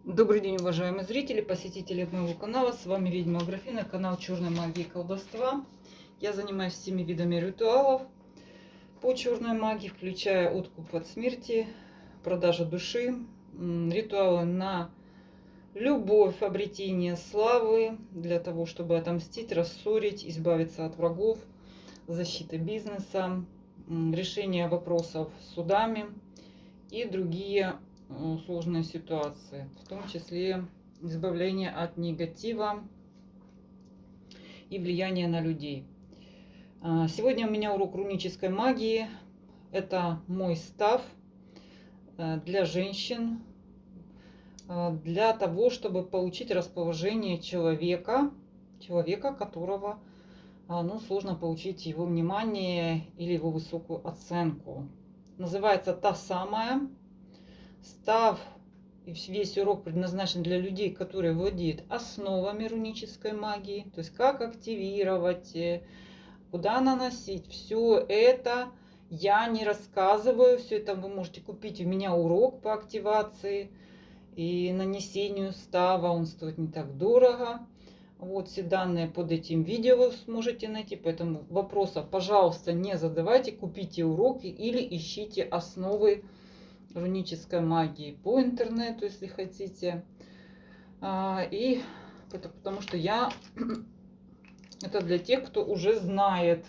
Добрый день, уважаемые зрители, посетители моего канала. С вами ведьма Аграфена, канал черной магии и колдовства. Я занимаюсь всеми видами ритуалов по черной магии, включая откуп от смерти, продажа души, ритуалы на любовь, обретение славы, для того, чтобы отомстить, рассорить, избавиться от врагов, защита бизнеса, решение вопросов с судами и другие сложные ситуации, в том числе избавление от негатива и влияния на людей. Сегодня у меня урок рунической магии. Это мой став для женщин, для того, чтобы получить расположение человека, которого сложно получить его внимание или его высокую оценку. Называется та самая. Став и весь урок предназначен для людей, которые владеют основами рунической магии, то есть как активировать, куда наносить. Все это я не рассказываю, все это вы можете купить у меня урок по активации и нанесению става, он стоит не так дорого. Вот все данные под этим видео вы сможете найти, поэтому вопросов, пожалуйста, не задавайте, купите урок или ищите основы рунической магии по интернету, если хотите. И это потому что это для тех, кто уже знает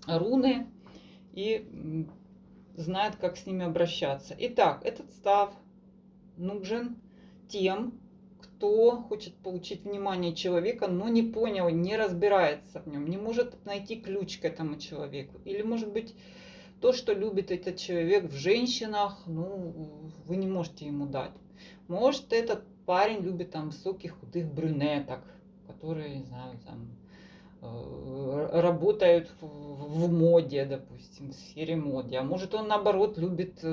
руны и знает, как с ними обращаться. Итак, этот став нужен тем, кто хочет получить внимание человека, но не понял, не разбирается в нем, не может найти ключ к этому человеку. Или, может быть, то, что любит этот человек в женщинах, вы не можете ему дать. Может, этот парень любит там высоких худых брюнеток, которые, не знаю, там работают в моде, допустим, в сфере моды. А может, он наоборот любит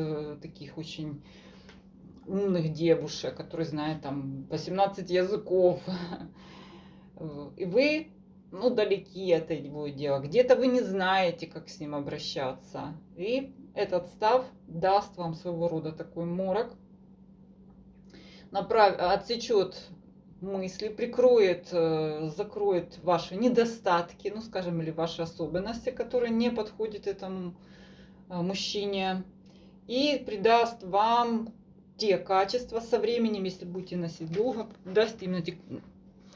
таких очень умных девушек, которые знают там по 17 языков. И вы далеки от его дела. Где-то вы не знаете, как с ним обращаться. И этот став даст вам своего рода такой морок, отсечет мысли, прикроет, закроет ваши недостатки, скажем, или ваши особенности, которые не подходят этому мужчине, и придаст вам те качества со временем, если будете носить долго, даст именно те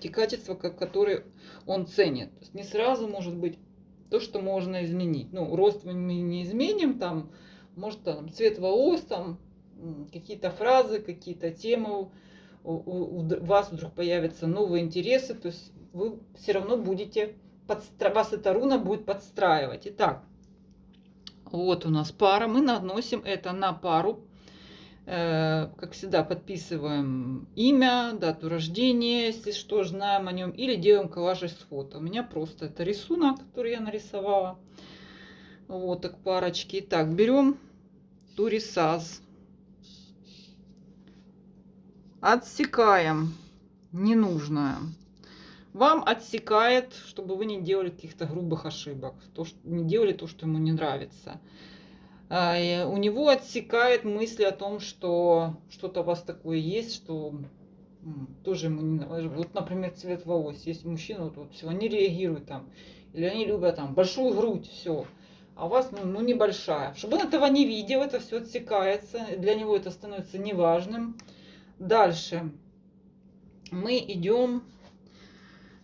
качества, которые он ценит. То есть не сразу может быть то, что можно изменить. Рост мы не изменим, там, может, там, цвет волос, там, какие-то фразы, какие-то темы, у вас вдруг появятся новые интересы, то есть вы все равно будете, вас эта руна будет подстраивать. Итак, вот у нас пара, мы наносим это на пару. Как всегда, подписываем имя, дату рождения, если что, знаем о нем, или делаем коллаж из фото. У меня просто это рисунок, который я нарисовала. Вот так парочки. Итак, берем турисаз, отсекаем ненужное. Вам отсекает, чтобы вы не делали каких-то грубых ошибок, не делали то, что ему не нравится. У него отсекает мысли о том, что что-то у вас такое есть, что тоже ему не нравится. Вот, например, цвет волос. Есть мужчина, вот все, они реагируют там. Или они любят там большую грудь, все. А у вас, небольшая. Чтобы он этого не видел, это все отсекается. Для него это становится неважным. Дальше мы идем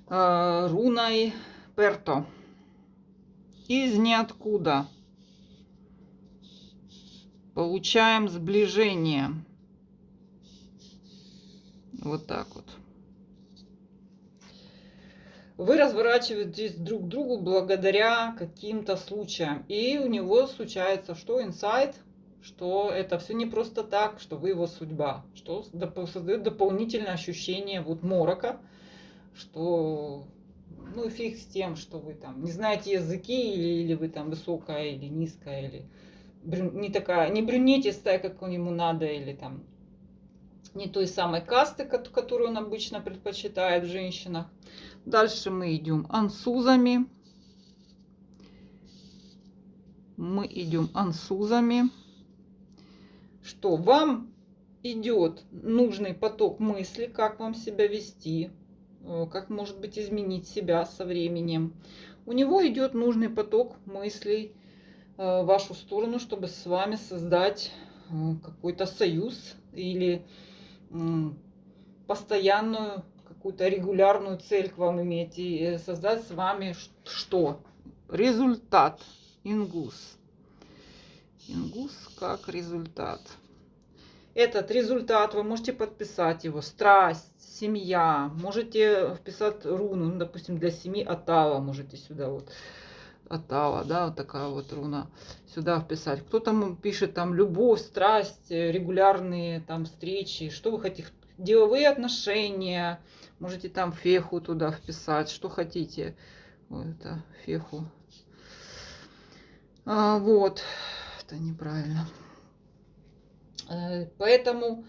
руной Перто. Из ниоткуда получаем сближение. Вот так вот. Вы разворачиваетесь друг к другу благодаря каким-то случаям. И у него случается, что инсайт, что это все не просто так, что вы его судьба. Что создает дополнительное ощущение морока, что фиг с тем, что вы там не знаете языки, или вы там высокая или низкая, или не брюнетистая, как ему надо, или там не той самой касты, которую он обычно предпочитает в женщинах. Дальше мы идем ансузами. Что вам идет нужный поток мысли, как вам себя вести, как, может быть, изменить себя со временем. У него идет нужный поток мыслей в вашу сторону, чтобы с вами создать какой-то союз или постоянную какую-то регулярную цель к вам иметь и создать с вами что? Результат. Ингус. Ингус как результат. Этот результат вы можете подписать его. Страсть, семья. Можете вписать руну, ну, допустим, для 7 Атала. Можете сюда вот. Атала, да, вот такая вот руна. Сюда вписать. Кто там пишет там любовь, страсть, регулярные там встречи. Что вы хотите? Деловые отношения. Можете там феху туда вписать. Что хотите. Вот это феху. Вот. Это неправильно. Поэтому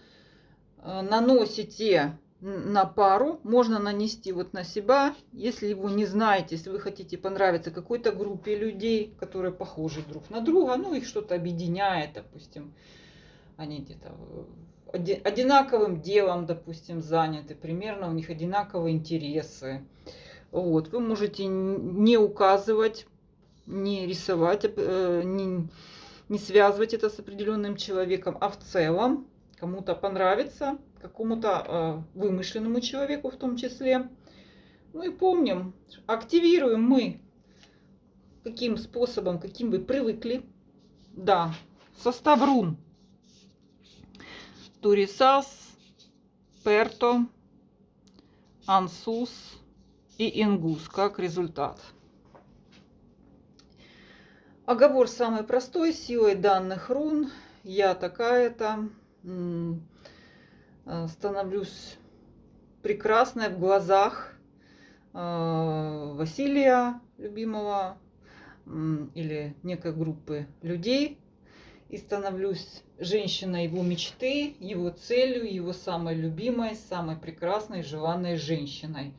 наносите на пару, можно нанести вот на себя, если его не знаете, если вы хотите понравиться какой-то группе людей, которые похожи друг на друга, ну их что-то объединяет, допустим, они где-то одинаковым делом, допустим, заняты, примерно у них одинаковые интересы. Вот, вы можете не указывать, не рисовать, не связывать это с определенным человеком, а в целом кому-то понравится, какому-то вымышленному человеку в том числе. Ну и помним, активируем мы каким способом, каким вы привыкли. Да, состав рун. Турисас, Перто, Ансус и Ингус как результат. Оговор самый простой, силой данных рун. Я такая-то. Становлюсь прекрасной в глазах Василия, любимого, или некой группы людей. И становлюсь женщиной его мечты, его целью, его самой любимой, самой прекрасной, желанной женщиной.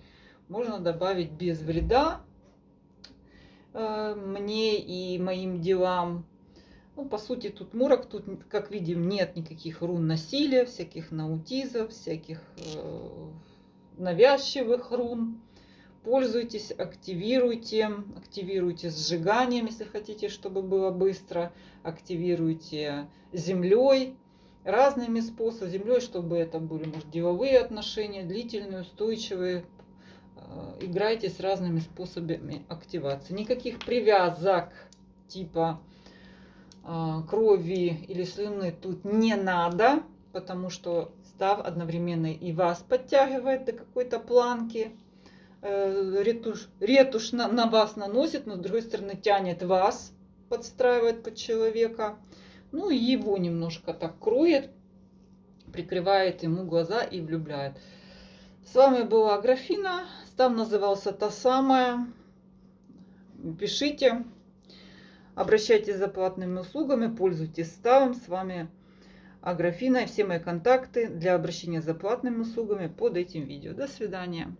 Можно добавить без вреда мне и моим делам. Ну, по сути, тут морок, тут, как видим, нет никаких рун насилия, всяких наутизов, всяких навязчивых рун. Пользуйтесь, активируйте сжиганием, если хотите, чтобы было быстро. Активируйте землей, разными способами. Землей, чтобы это были, может, деловые отношения, длительные, устойчивые. Играйте с разными способами активации. Никаких привязок типа крови или слюны тут не надо, потому что став одновременно и вас подтягивает до какой-то планки. Ретушь на вас наносит, но с другой стороны тянет вас, подстраивает под человека. Ну и его немножко так кроет, прикрывает ему глаза и влюбляет. С вами была Аграфина. Став назывался Та Самая. Пишите, обращайтесь за платными услугами, пользуйтесь ставом. С вами Аграфина. И все мои контакты для обращения за платными услугами под этим видео. До свидания.